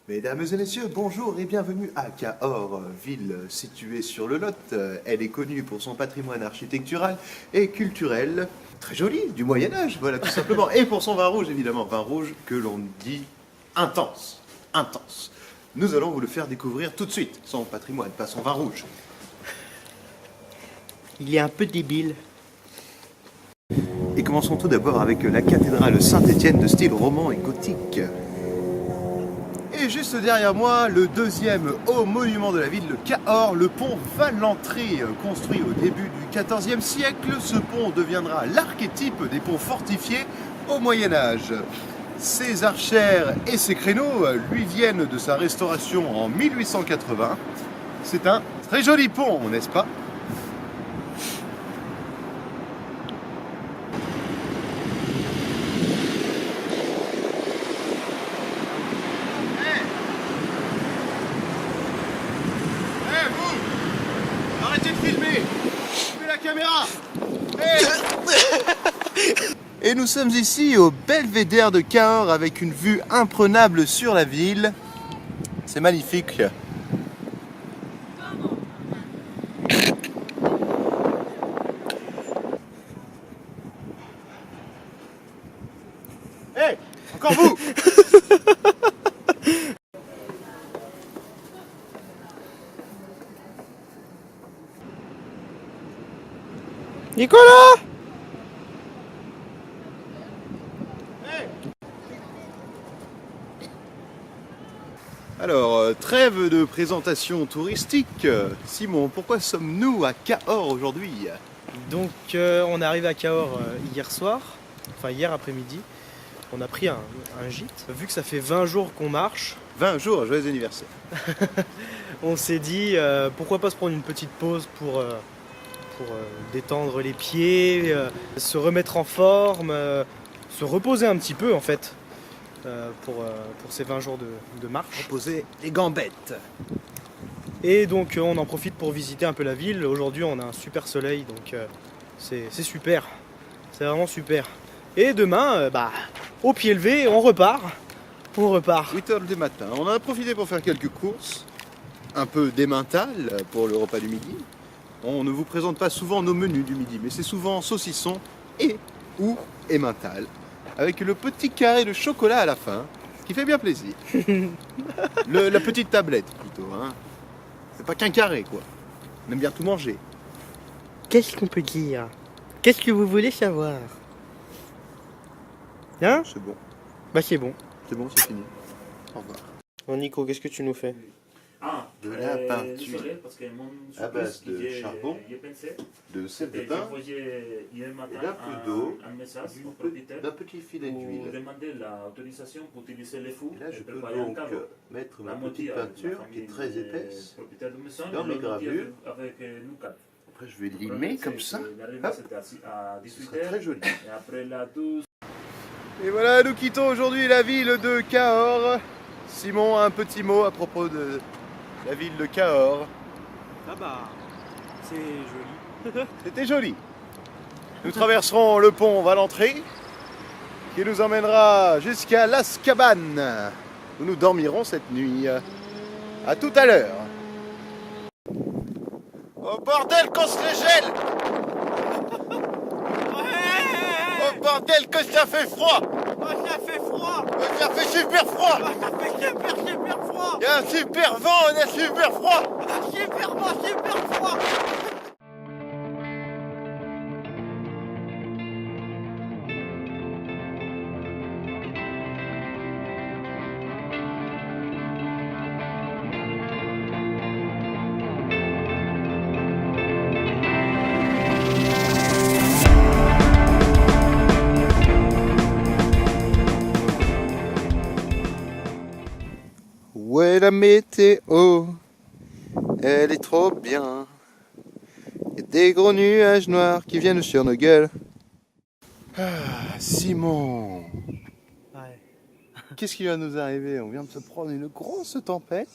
Mesdames et messieurs, bonjour et bienvenue à Cahors, ville située sur le Lot. Elle est connue pour son patrimoine architectural et culturel, très joli, du Moyen-Âge, voilà tout simplement. Et pour son vin rouge, évidemment, vin rouge que l'on dit intense, intense. Nous allons vous le faire découvrir tout de suite, son patrimoine, pas son vin rouge. Il est un peu débile. Et commençons tout d'abord avec la cathédrale Saint-Étienne de style roman et gothique. Et juste derrière moi, le deuxième haut monument de la ville, le Cahors, le pont Valentré, construit au début du XIVe siècle. Ce pont deviendra l'archétype des ponts fortifiés au Moyen-Âge. Ses archères et ses créneaux lui viennent de sa restauration en 1880. C'est un très joli pont, n'est-ce pas ? Arrêtez de filmer! Coupez la caméra! Et nous sommes ici au belvédère de Cahors avec une vue imprenable sur la ville. C'est magnifique. Hey! Encore vous! Nicolas! Alors, trêve de présentation touristique. Simon, pourquoi sommes-nous à Cahors aujourd'hui? Donc on est arrivé à Cahors hier soir, enfin hier après-midi. On a pris un gîte. Vu que ça fait 20 jours qu'on marche, 20 jours, joyeux anniversaire. on s'est dit pourquoi pas se prendre une petite pause pour détendre les pieds, se remettre en forme, se reposer un petit peu en fait pour ces 20 jours de marche. Reposer les gambettes. Et donc on en profite pour visiter un peu la ville. Aujourd'hui on a un super soleil, donc c'est super, c'est vraiment super. Et demain, au pied levé, on repart. 8h du matin. On en a profité pour faire quelques courses, un peu d'émental pour le repas du midi. On ne vous présente pas souvent nos menus du midi, mais c'est souvent saucisson et ou emmental, avec le petit carré de chocolat à la fin, qui fait bien plaisir. La petite tablette plutôt, hein. C'est pas qu'un carré quoi. On aime bien tout manger. Qu'est-ce qu'on peut dire? Qu'est-ce que vous voulez savoir? Hein? C'est bon. Bah c'est bon. C'est bon, c'est fini. Au revoir. Bon Nico, qu'est-ce que tu nous fais? De la peinture Désolé, parce que mon à base surprise, de charbon, j'ai pensé, de sel de j'ai bain envoyé hier matin et d'un peu d'eau, un message au propriétaire d'un petit filet pour d'huile. demander l'autorisation pour utiliser les fours Et là, je et peux préparer un donc cadeau. mettre La ma moitié petite avec la peinture qui est famille très des épaisse. propriétaires de maison, dans et mes l'autre moitié gravures. avec nous quatre. Après, je vais Le limer problème, comme c'est ça. que l'arrivée, Hop. c'était à Ce 18 sera très h joli. et après la douce. Et voilà, nous quittons aujourd'hui la ville de Cahors. Simon a un petit mot à propos de la ville de Cahors. Ah bah, c'est joli. C'était joli. Nous traverserons le pont Valentré qui nous emmènera jusqu'à Las Cabanes où nous dormirons cette nuit. À tout à l'heure. Oh bordel qu'on se les gèle! Oh bordel que ça fait froid! Ça fait froid! Ça fait super froid! Ça fait super froid! Il y a un super vent, on a super froid! Super froid! Ouais, la météo, elle est trop bien. Il y a des gros nuages noirs qui viennent sur nos gueules. Ah, Simon, Ouais. qu'est-ce qui va nous arriver? On vient de se prendre une grosse tempête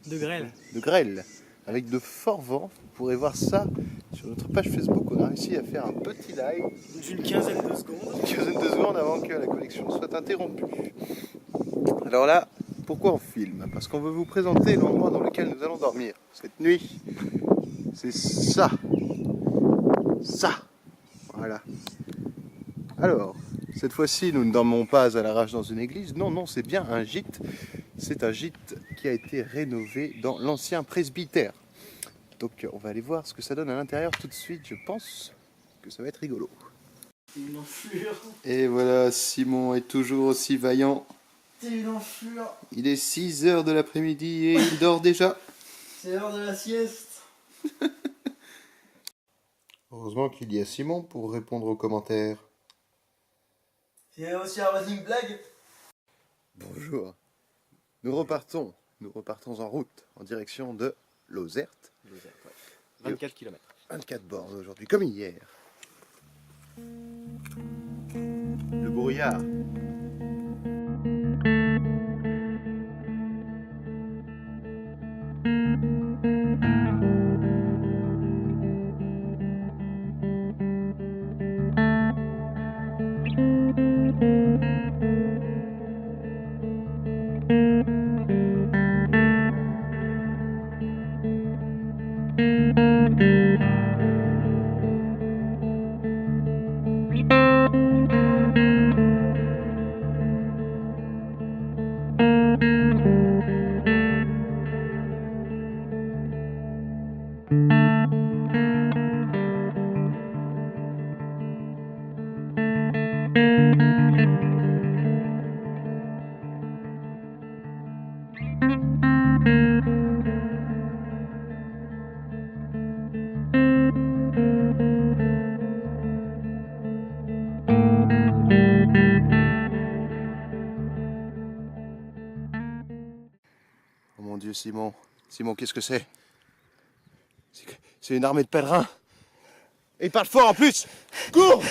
De grêle. de grêle avec de forts vents. Vous pourrez voir ça sur notre page Facebook. On a réussi à faire un petit live D'une quinzaine de secondes. une quinzaine de secondes avant que la connexion soit interrompue. Alors là, Pourquoi on filme? Parce qu'on veut vous présenter l'endroit dans lequel nous allons dormir cette nuit. C'est ça. Ça. Voilà. Alors, cette fois-ci, nous ne dormons pas à l'arrache dans une église. Non, non, c'est bien un gîte. C'est un gîte qui a été rénové dans l'ancien presbytère. Donc, on va aller voir ce que ça donne à l'intérieur tout de suite. Je pense que ça va être rigolo. Une enflure. Et voilà, Simon est toujours aussi vaillant. C'est une enflure. Il est 6 h de l'après-midi et il dort déjà. C'est l'heure de la sieste. Heureusement qu'il y a Simon pour répondre aux commentaires. C'est aussi un Rising Blague. Bonjour. Nous repartons en route en direction de Lozerte. 24 km. 24 bornes aujourd'hui, comme hier. Le brouillard. Oh mon Dieu, Simon. Simon, qu'est-ce que c'est? C'est une armée de pèlerins. Et ils parlent fort en plus. Cours!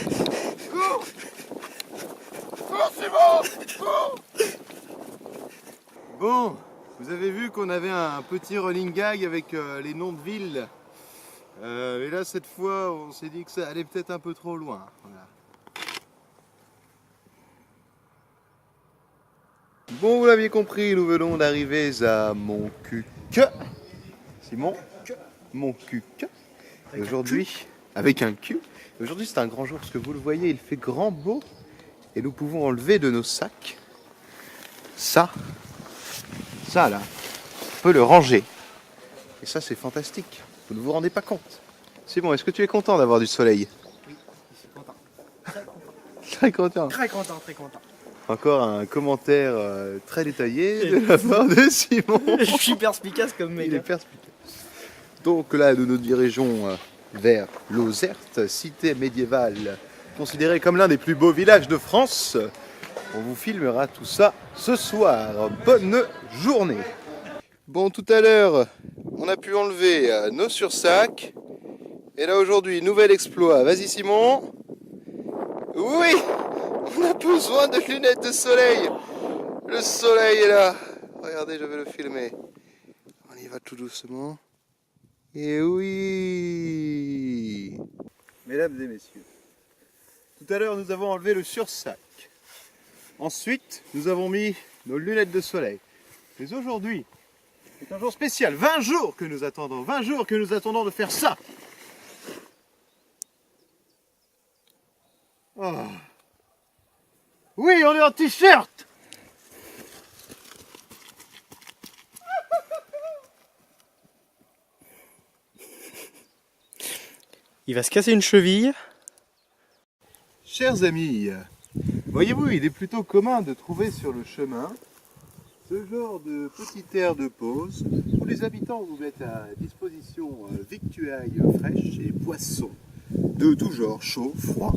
Cours! Cours, Simon! Cours! Bon, vous avez vu qu'on avait un petit running gag avec les noms de villes. Et là, cette fois, on s'est dit que ça allait peut-être un peu trop loin. Voilà. Bon, vous l'aviez compris, nous venons d'arriver à Montcuq. Simon, Montcuq. Et aujourd'hui, avec un Q. Aujourd'hui, c'est un grand jour parce que vous le voyez, il fait grand beau. Et nous pouvons enlever de nos sacs ça là. On peut le ranger. Et ça, c'est fantastique. Vous ne vous rendez pas compte. Simon, est-ce que tu es content d'avoir du soleil? Oui, je suis content. Très content. Très content. Très content, très content. Encore un commentaire très détaillé de la part de Simon. Je suis perspicace comme mec. Il est perspicace. Donc là, nous nous dirigeons vers Lozerte, cité médiévale, considérée comme l'un des plus beaux villages de France. On vous filmera tout ça ce soir. Bonne journée. Bon, tout à l'heure, on a pu enlever nos sursacs. Et là, aujourd'hui, nouvel exploit. Vas-y, Simon. Oui, on a besoin de lunettes de soleil. Le soleil est là. Regardez, je vais le filmer. On y va tout doucement. Et oui. Mesdames et messieurs, tout à l'heure, nous avons enlevé le sursac. Ensuite, nous avons mis nos lunettes de soleil. Mais aujourd'hui, c'est un jour spécial. 20 jours que nous attendons. 20 jours que nous attendons de faire ça. Oh. Oui, on est en t-shirt. Il va se casser une cheville. Chers amis, voyez-vous, il est plutôt commun de trouver sur le chemin ce genre de petite aire de pause où les habitants vous mettent à disposition victuailles fraîches et boissons de tout genre, chaud, froid.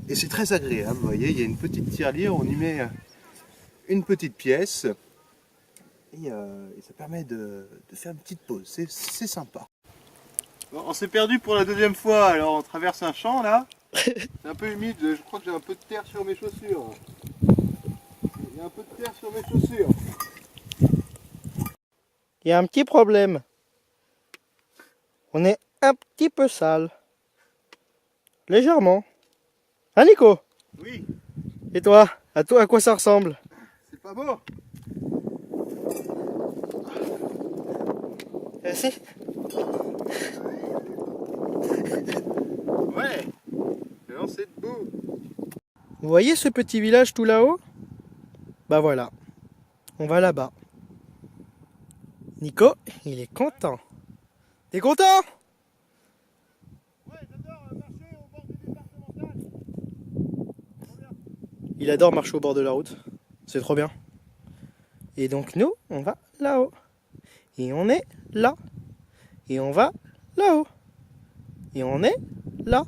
Et c'est très agréable, vous voyez, il y a une petite tirelire, on y met une petite pièce et ça permet de faire une petite pause, c'est sympa. Bon, on s'est perdu pour la deuxième fois, alors on traverse un champ là. C'est un peu humide, je crois que j'ai un peu de terre sur mes chaussures. Il y a un peu de terre sur mes chaussures. Il y a un petit problème. On est un petit peu sale. Légèrement. Hein, Nico? Oui, Et toi, à quoi ça ressemble? c'est pas beau. Merci. Ouais, non, c'est debout. Vous voyez ce petit village tout là-haut? Bah voilà, on va là-bas. Nico, il est content. T'es content? Ouais, j'adore marcher au bord du départemental. Il adore marcher au bord de la route. C'est trop bien. Et donc nous, on va là-haut. Et on est là. Et on va là-haut. Et on est là.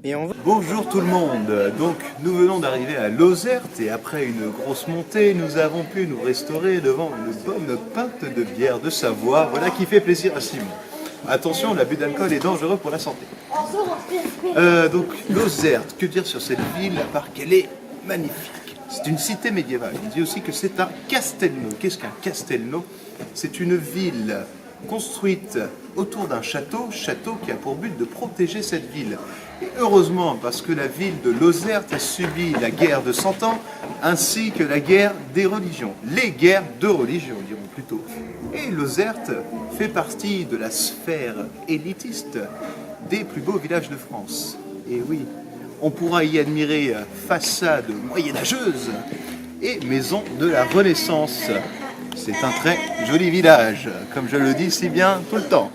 Et on va... Bonjour tout le monde, donc nous venons d'arriver à Lozerte et après une grosse montée, nous avons pu nous restaurer devant une bonne pinte de bière de Savoie, voilà qui fait plaisir à Simon. Attention, l'abus d'alcool est dangereux pour la santé. Donc Lozerte, que dire sur cette ville à part qu'elle est magnifique. C'est une cité médiévale, on dit aussi que c'est un castelnau. Qu'est-ce qu'un castelnau? C'est une ville construite autour d'un château qui a pour but de protéger cette ville. Et heureusement, parce que la ville de Lozerte a subi la guerre de 100 ans, ainsi que la guerre des religions. Les guerres de religion, dirons plutôt. Et Lozerte fait partie de la sphère élitiste des plus beaux villages de France. Et oui, on pourra y admirer façades moyenâgeuses et maisons de la Renaissance. C'est un très joli village, comme je le dis si bien tout le temps.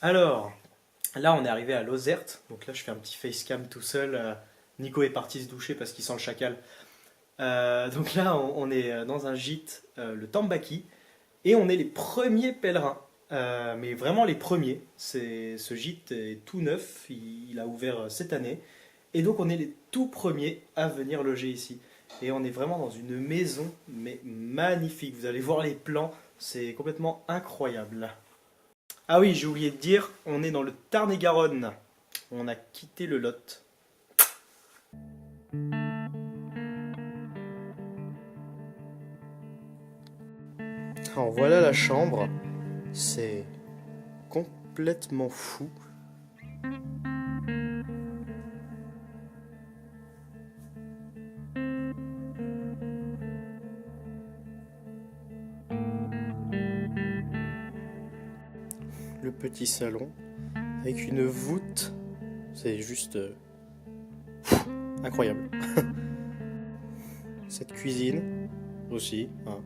Alors, là on est arrivé à Lozerte. Donc là je fais un petit facecam tout seul. Nico est parti se doucher parce qu'il sent le chacal. Donc là on est dans un gîte, le Tambaki. Et on est les premiers pèlerins. Mais vraiment les premiers. Ce gîte est tout neuf. Il a ouvert cette année. Et donc on est les tout premiers à venir loger ici. Et on est vraiment dans une maison, mais magnifique. Vous allez voir les plans, c'est complètement incroyable. Ah oui, j'ai oublié de dire, on est dans le Tarn-et-Garonne. On a quitté le Lot. Alors voilà la chambre. C'est complètement fou. Le petit salon avec une voûte, c'est juste incroyable. Cette cuisine aussi, hein.